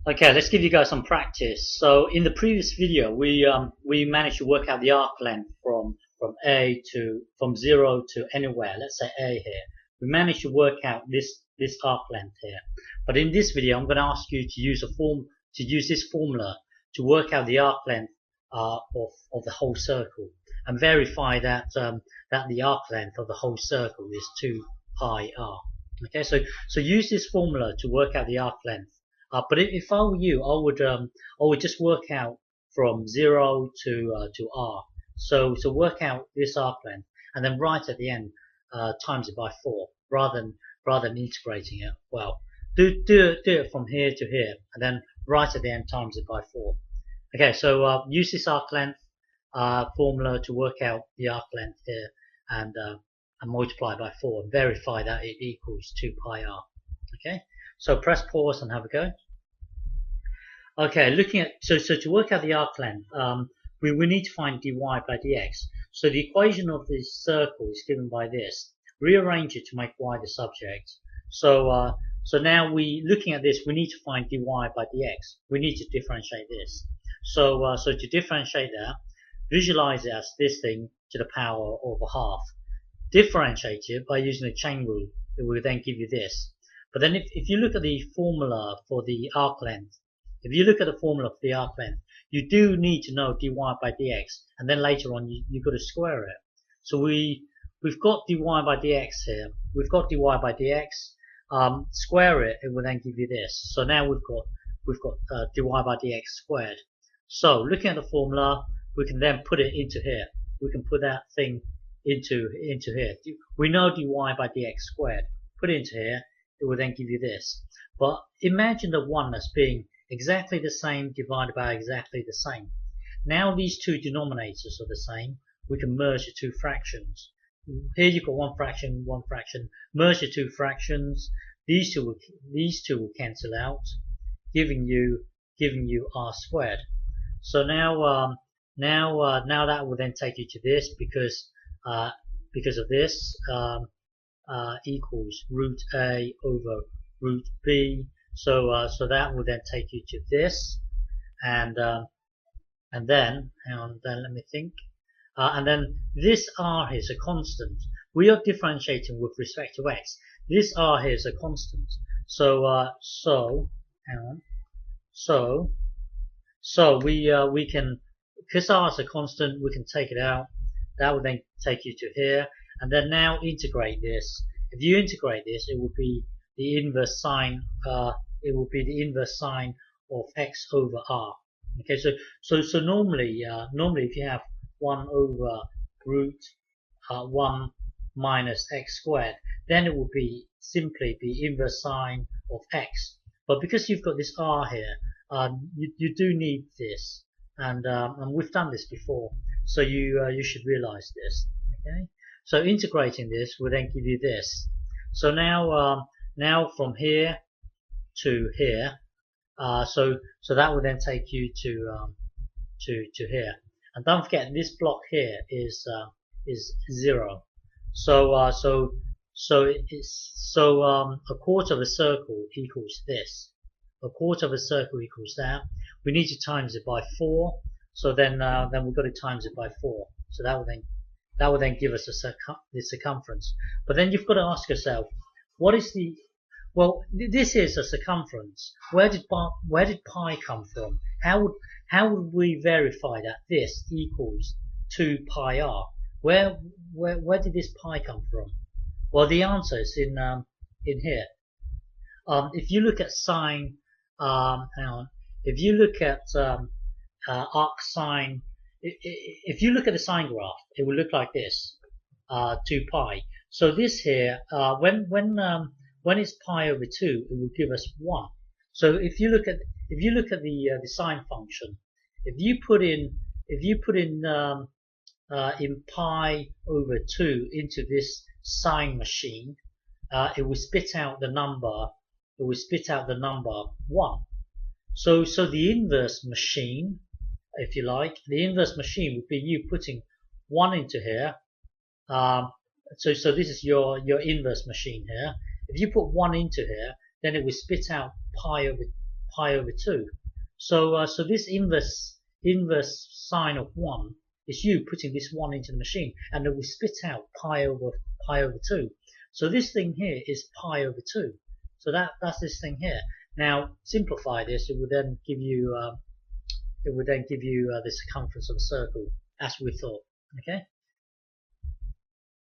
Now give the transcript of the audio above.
Okay, let's give you guys some practice. So in the previous video, we managed to work out the arc length from 0 to anywhere. Let's say A here. We managed to work out this arc length here. But in this video, I'm going to ask you to use this formula to work out the arc length of the whole circle and verify that that the arc length of the whole circle is 2 pi r. Okay, so use this formula to work out the arc length. But if I were you, I would just work out from 0 to r. So work out this arc length and then right at the end times it by 4 rather than integrating it. Well, do it from here to here and then right at the end times it by 4. Okay, so use this arc length formula to work out the arc length here and multiply by 4 and verify that it equals 2 pi r. Okay, so press pause and have a go. Okay, looking at so to work out the arc length, we need to find dy by dx. So the equation of this circle is given by this. Rearrange it to make y the subject. So now looking at this, we need to find dy by dx. We need to differentiate this. So to differentiate that, visualize it as this thing to the power of a half. Differentiate it by using the chain rule. It will then give you this. But then if you look at the formula for the arc length, you do need to know dy by dx, and then later on you've got to square it. So we've got dy by dx here. We've got dy by dx. Square it, it will then give you this. So now we've got dy by dx squared. So looking at the formula, we can then put it into here. We can put that thing into here. We know dy by dx squared. Put it into here. It will then give you this. But imagine the one as being exactly the same divided by exactly the same. Now these two denominators are the same. We can merge the two fractions. Here you've got one fraction. Merge the two fractions. These two will cancel out, giving you r squared. So now that will then take you to this because of this equals root a over root b. So that will then take you to this, and then let me think. And then this r here is a constant. We are differentiating with respect to x. This r here is a constant. So we can, because r is a constant, we can take it out. That will then take you to here, and then now integrate this. If you integrate this, it will be the inverse sine. It will be the inverse sine of x over r. Okay, so normally if you have 1 over root 1 minus x squared, then it will be simply the inverse sine of x. But because you've got this r here, you do need this, and we've done this before, so you should realize this. Okay, so integrating this will then give you this. So now from here to here, so that will then take you to here, and don't forget this block here is 0. So a quarter of a circle equals this. A quarter of a circle equals that. We need to times it by 4. So then we've got to times it by 4. So that will then give us the circumference. But then you've got to ask yourself, what is the, well, this is a circumference. Where did pi come from? How would we verify that this equals 2 pi r? Where did this pi come from? Well, the answer is in here. If you look at sine, if you look at arc sine, if you look at the sine graph, it will look like this, 2 pi. So this here, when it's pi over 2, it will give us 1. So if you look at the sine function, if you put in pi over 2 into this sine machine, it will spit out the number. It will spit out the number 1. So the inverse machine, if you like, the inverse machine would be you putting 1 into here. So this is your inverse machine here. If you put 1 into here, then it will spit out pi pi over 2. So so this inverse sine of 1 is you putting this 1 into the machine, and it will spit out pi over 2. So this thing here is pi over 2. So that's this thing here. Now simplify this, it would then give you the circumference of a circle as we thought. Okay.